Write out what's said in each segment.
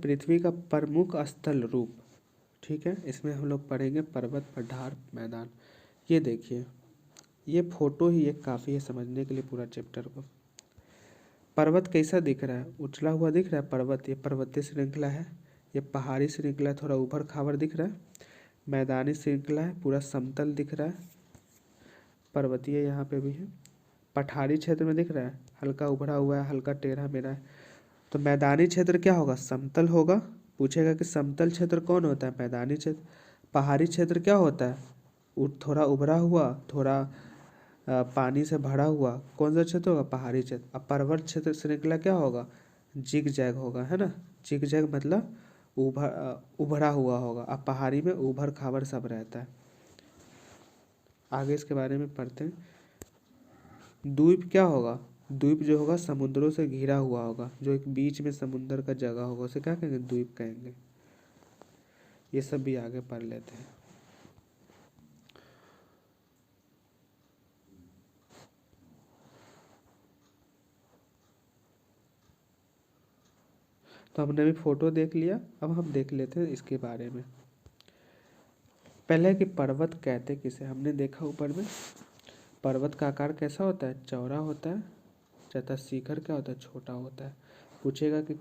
पृथ्वी का प्रमुख स्थल रूप। ठीक है, इसमें हम लोग पढ़ेंगे पर्वत, पठार, मैदान। ये देखिए, ये फोटो ही एक काफ़ी है समझने के लिए पूरा चैप्टर को। पर्वत कैसा दिख रहा है? उछला हुआ दिख रहा है पर्वत, ये पर्वतीय श्रृंखला है। ये पहाड़ी श्रृंखला थोड़ा ऊबड़ खाबड़ दिख रहा है। मैदानी श्रृंखला है, पूरा समतल दिख रहा है। पर्वतीय यहाँ पे भी है। पठारी क्षेत्र में दिख रहा है हल्का उभरा हुआ है, हल्का टेढ़ा मेढ़ा है। तो मैदानी क्षेत्र क्या होगा? समतल होगा। पूछेगा कि समतल क्षेत्र कौन होता है? मैदानी क्षेत्र। पहाड़ी क्षेत्र क्या होता है? थोड़ा उभरा हुआ, थोड़ा पानी से भरा हुआ, कौन सा क्षेत्र होगा? पहाड़ी क्षेत्र। अब पर्वत क्षेत्र श्रृंखला क्या होगा? जिग जैग होगा, है ना। जिग जैग मतलब उभरा हुआ होगा। अब पहाड़ी में उभर खाबर सब रहता है। आगे इसके बारे में पढ़ते हैं। द्वीप क्या होगा? द्वीप जो होगा समुद्रों से घिरा हुआ होगा, जो एक बीच में समुद्र का जगह होगा, उसे क्या कहेंगे? द्वीप कहेंगे। ये सब भी आगे पढ़ लेते हैं। तो हमने भी फोटो देख लिया, अब हम देख लेते हैं इसके बारे में। पहले कि पर्वत कहते किसे, हमने देखा ऊपर में। पर्वत का आकार कैसा होता है? चौड़ा होता है, तथा शिखर क्या होता है? छोटा होता है। पूछेगा कि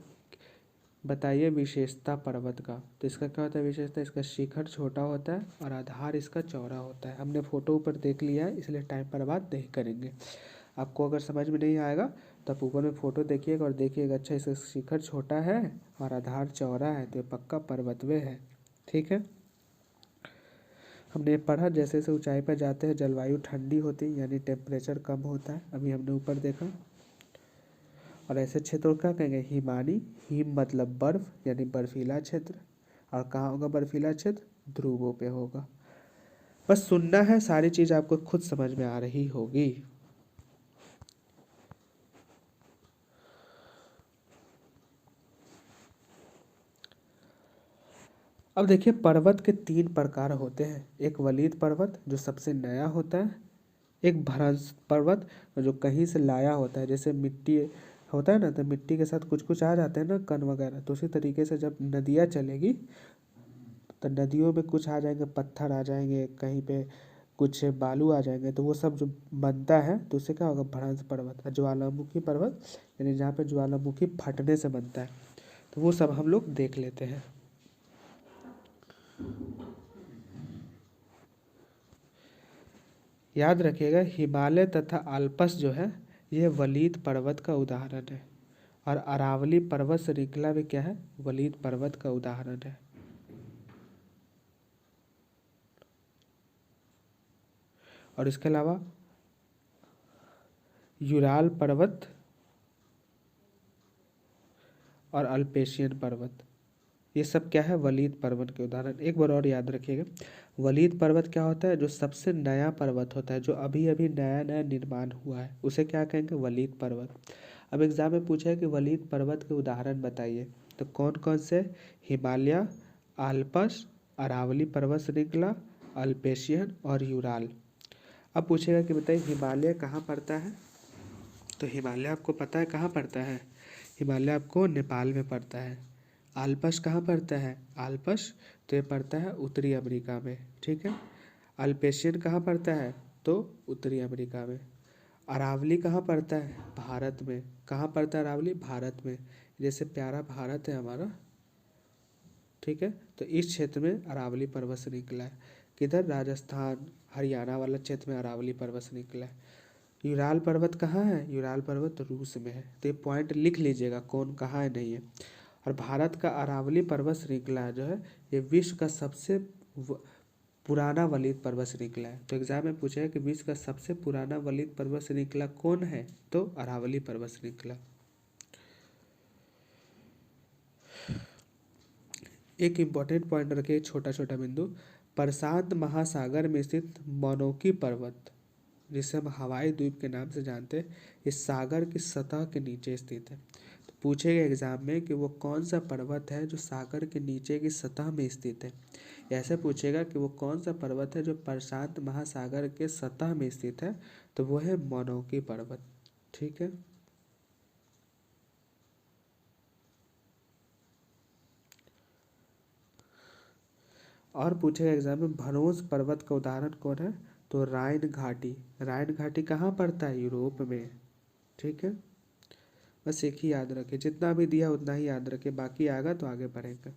बताइए विशेषता पर्वत का, तो इसका क्या होता है विशेषता? इसका शिखर छोटा होता है और आधार इसका चौड़ा होता है। हमने फोटो ऊपर देख लिया है, इसलिए टाइम पर बात नहीं करेंगे। आपको अगर समझ में नहीं आएगा तो आप ऊपर में फोटो देखिएगा और देखिएगा अच्छा इसका शिखर छोटा है और आधार चौड़ा है, तो ये पक्का पर्वतवे है। ठीक है, हमने पढ़ा जैसे जैसे ऊंचाई पर जाते हैं जलवायु ठंडी होती है, यानी टेम्परेचर कम होता है। अभी हमने ऊपर देखा। और ऐसे क्षेत्रों को क्या कहेंगे? हिमानी। हिम मतलब बर्फ, यानी बर्फीला क्षेत्र। और कहाँ होगा बर्फीला क्षेत्र? ध्रुवों पे होगा। बस सुनना है, सारी चीज आपको खुद समझ में आ रही होगी। अब देखिए, पर्वत के 3 प्रकार होते हैं। एक वलीद पर्वत जो सबसे नया होता है, एक भ्रंश पर्वत जो कहीं से लाया होता है, जैसे मिट्टी होता है ना, तो मिट्टी के साथ कुछ कुछ आ जाते हैं ना कण वगैरह, तो उसी तरीके से जब नदियाँ चलेगी तो नदियों में कुछ आ जाएंगे, पत्थर आ जाएंगे, कहीं पे कुछ बालू आ जाएंगे, तो वो सब जो बनता है तो उससे क्या होगा? भ्रंश पर्वत। ज्वालामुखी पर्वत यानी जहाँ पे ज्वालामुखी फटने से बनता है, तो वो सब हम लोग देख लेते हैं। याद रखिएगा, हिमालय तथा आल्प्स जो है ये वलीद पर्वत का उदाहरण है, और अरावली पर्वत श्रृंखला भी क्या है? वलीद पर्वत का उदाहरण है। और इसके अलावा यूराल पर्वत और अल्पेशियन पर्वत, ये सब क्या है? वलीद पर्वत के उदाहरण। एक बार और याद रखिएगा, वलीद पर्वत क्या होता है? जो सबसे नया पर्वत होता है, जो अभी अभी नया नया निर्माण हुआ है, उसे क्या कहेंगे? वलीद पर्वत। अब एग्जाम में पूछा है कि वलीद पर्वत के उदाहरण बताइए, तो कौन कौन से? हिमालय, आल्प्स, अरावली पर्वत श्रृंखला, अल्पेशियन और यूराल। अब पूछेगा कि बताइए हिमालय कहाँ पड़ता है, तो हिमालय आपको पता है कहाँ पड़ता है? हिमालय आपको नेपाल में पड़ता है। आल्प्स कहाँ पड़ता है? आल्प्स तो ये पड़ता है उत्तरी अमेरिका में। ठीक है, अल्पेशियन कहाँ पड़ता है? तो उत्तरी अमेरिका में। अरावली कहाँ पड़ता है? भारत में। कहाँ पड़ता है अरावली? भारत में। जैसे प्यारा भारत है हमारा, ठीक है, तो इस क्षेत्र में अरावली पर्वत श्रृंखला है। किधर? राजस्थान, हरियाणा वाला क्षेत्र में अरावली पर्वत श्रृंखला है। यूराल पर्वत कहाँ है? यूराल पर्वत रूस में है। तो ये पॉइंट लिख लीजिएगा कौन कहाँ है, नहीं है। और भारत का अरावली पर्वत श्रृंखला जो है ये विश्व का सबसे पुराना वलीद पर्वत श्रृंखला है। तो एग्जाम में पूछेगा कि विश्व का सबसे पुराना वलीद पर्वत श्रृंखला कौन है, तो अरावली पर्वत श्रृंखला। एक इम्पॉर्टेंट पॉइंट रखिए, छोटा छोटा बिंदु। प्रशांत महासागर में स्थित मोनोकी पर्वत, जिसे हम हवाई द्वीप के नाम से जानते हैं, इस सागर की सतह के नीचे स्थित है। तो पूछेगा एग्जाम में कि वो कौन सा पर्वत है जो सागर के नीचे की सतह में स्थित है। ऐसे पूछेगा कि वो कौन सा पर्वत है जो प्रशांत महासागर के सतह में स्थित है, तो वो है मोनोकी पर्वत। ठीक है, और पूछेगा एग्जाम में भरोस पर्वत का उदाहरण कौन है, तो राइन घाटी। राइन घाटी कहाँ पड़ता है, यूरोप में। ठीक है, बस एक ही याद रखे, जितना भी दिया उतना ही याद रखे, बाकी आएगा तो आगे बढ़ेगा।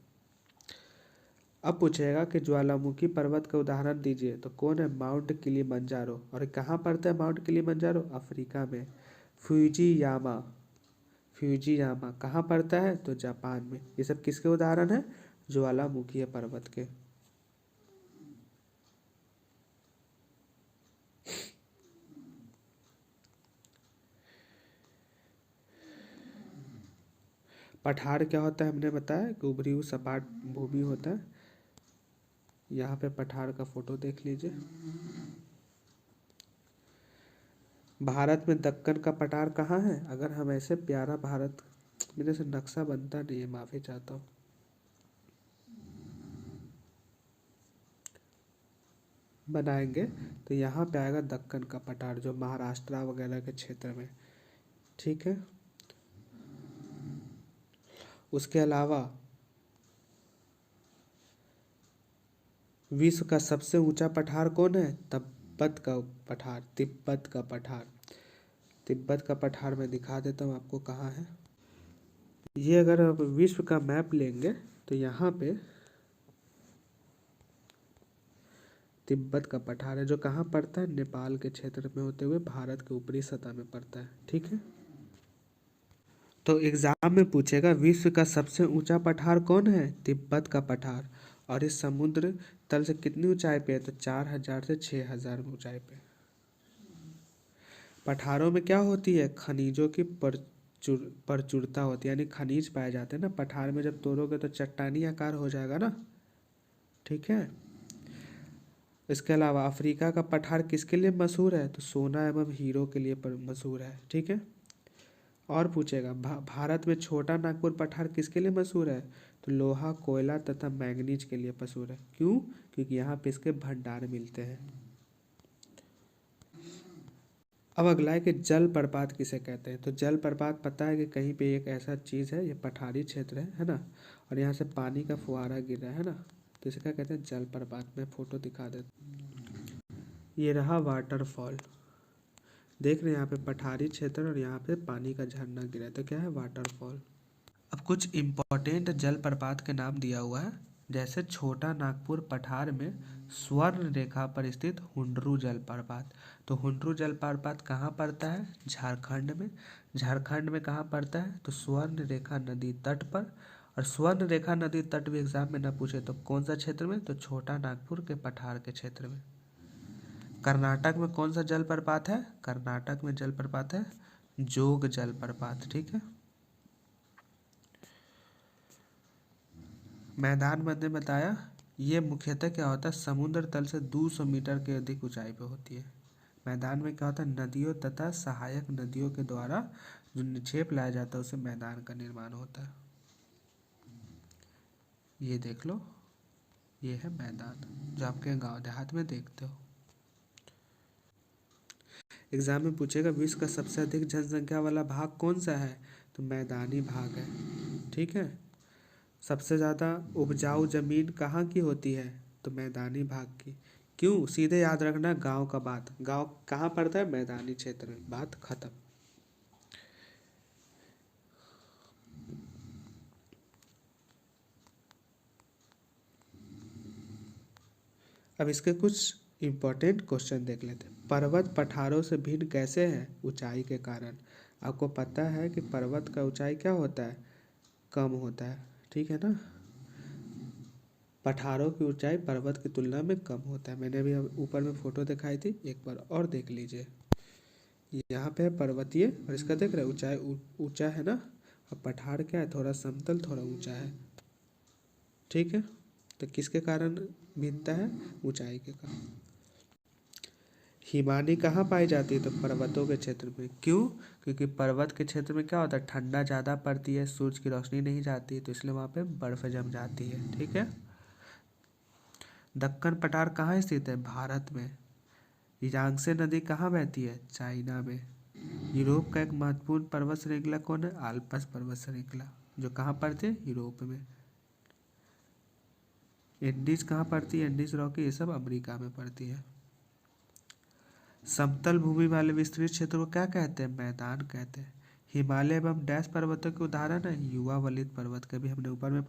अब पूछेगा कि ज्वालामुखी पर्वत का उदाहरण दीजिए, तो कौन है, माउंट किलिमंजारो। और कहाँ पड़ता है माउंट किलिमंजारो, अफ्रीका में। फ्यूजीयामा, फ्यूजीयामा कहाँ पड़ता है, तो जापान में। ये सब किसके उदाहरण है, ज्वालामुखी पर्वत के। पठार क्या होता है हमने बताया कि उभरी हुई सपाट भूमि होता है। यहाँ पे पठार का फोटो देख लीजिए। भारत में दक्कन का पठार कहाँ है, अगर हम ऐसे प्यारा भारत, मेरे से नक्शा बनता नहीं है, माफी चाहता हूँ। बनाएंगे तो यहाँ पे आएगा दक्कन का पठार, जो महाराष्ट्र वगैरह के क्षेत्र में। ठीक है, उसके अलावा विश्व का सबसे ऊंचा पठार कौन है, तिब्बत का पठार। तिब्बत का पठार, तिब्बत का पठार मैं दिखा देता हूँ आपको कहाँ है। ये अगर आप विश्व का मैप लेंगे तो यहाँ पे तिब्बत का पठार है, जो कहाँ पड़ता है, नेपाल के क्षेत्र में होते हुए भारत के ऊपरी सतह में पड़ता है। ठीक है, तो एग्जाम में पूछेगा विश्व का सबसे ऊंचा पठार कौन है, तिब्बत का पठार। और इस समुद्र तल से कितनी ऊंचाई पे है, तो 4000 से 6000 ऊंचाई पे। पठारों में क्या होती है, खनिजों की प्रचुरता होती है, यानी खनिज पाए जाते हैं ना। पठार में जब तोड़ोगे तो चट्टानी आकार हो जाएगा ना। ठीक है, इसके अलावा अफ्रीका का पठार किसके लिए मशहूर है, तो सोना एवं हीरो के लिए मशहूर है। ठीक है, और पूछेगा भारत में छोटा नागपुर पठार किसके लिए मशहूर है, तो लोहा, कोयला तथा मैंगनीज के लिए मशहूर है। क्यों, क्योंकि यहाँ पे इसके भंडार मिलते हैं। अब अगला है कि जल प्रपात किसे कहते हैं, तो जल प्रपात पता है कि कहीं पे एक ऐसा चीज़ है, ये पठारी क्षेत्र है ना, और यहाँ से पानी का फुहारा गिर रहा है ना, तो इसे क्या कहते हैं, जल प्रपात। मैं फोटो दिखा देता, ये रहा वाटरफॉल। देख रहे हैं यहाँ पे पठारी क्षेत्र और यहाँ पे पानी का झरना गिरा है, तो क्या है, वाटरफॉल। अब कुछ इम्पोर्टेंट जलप्रपात के नाम दिया हुआ है, जैसे छोटा नागपुर पठार में स्वर्ण रेखा पर स्थित हुंडरू जलप्रपात। तो हुंडरू जलप्रपात कहाँ पड़ता है, झारखंड में। झारखंड में कहाँ पड़ता है, तो स्वर्ण रेखा नदी तट पर। और स्वर्ण रेखा नदी तट भी एग्जाम में ना पूछे तो कौन सा क्षेत्र में, तो छोटा नागपुर के पठार के क्षेत्र में। कर्नाटक में कौन सा जलप्रपात है, कर्नाटक में जलप्रपात है जोग जलप्रपात। ठीक है, मैदान मैंने बताया, ये मुख्यतः क्या होता है, समुद्र तल से 200 मीटर के अधिक ऊंचाई पे होती है। मैदान में क्या होता है, नदियों तथा सहायक नदियों के द्वारा जो निक्षेप लाया जाता है उसे मैदान का निर्माण होता है। ये देख लो, ये है मैदान, जो आपके गांव देहात में देखते हो। एग्जाम में पूछेगा विश्व का सबसे अधिक जनसंख्या वाला भाग कौन सा है, तो मैदानी भाग है। ठीक है, सबसे ज़्यादा उपजाऊ जमीन कहाँ की होती है, तो मैदानी भाग की। क्यों, सीधे याद रखना गांव का बात, गांव कहाँ पड़ता है, मैदानी क्षेत्र में, बात खत्म। अब इसके कुछ इम्पोर्टेंट क्वेश्चन देख लेते हैं। पर्वत पठारों से भिन्न कैसे हैं, ऊंचाई के कारण। आपको पता है कि पर्वत का ऊंचाई क्या होता है, कम होता है। ठीक है ना, पठारों की ऊंचाई पर्वत की तुलना में कम होता है। मैंने अभी ऊपर में फोटो दिखाई थी, एक बार और देख लीजिए। यहाँ पे है पर्वतीय और इसका देख रहे हैं ऊंचाई ऊंचा है ना, और पठार क्या है, थोड़ा समतल थोड़ा ऊंचा है। ठीक है, तो किसके कारण भिन्नता है, ऊंचाई के कारण। हिमानी कहाँ पाई जाती है, तो पर्वतों के क्षेत्र में। क्यों, क्योंकि पर्वत के क्षेत्र में क्या होता है, ठंडा ज़्यादा पड़ती है, सूरज की रोशनी नहीं जाती है, तो इसलिए वहाँ पे बर्फ़ जम जाती है। ठीक है, दक्कन पठार कहाँ स्थित है, भारत में। यांगसे नदी कहाँ बहती है, चाइना में। यूरोप का एक महत्वपूर्ण पर्वत श्रृंखला कौन है, आल्प्स पर्वत श्रृंखला, जो कहाँ पड़ती है, यूरोप में। एंडीज कहाँ पड़ती है? एंडीज रॉकी ये सब अमेरिका में पड़ती है। समतल भूमि वाले विस्तृत क्षेत्र को क्या कहते हैं? मैदान कहते हैं। हिमालय एवं डैश पर्वतों के उदाहरण है? युवा वलित पर्वत, कभी हमने ऊपर में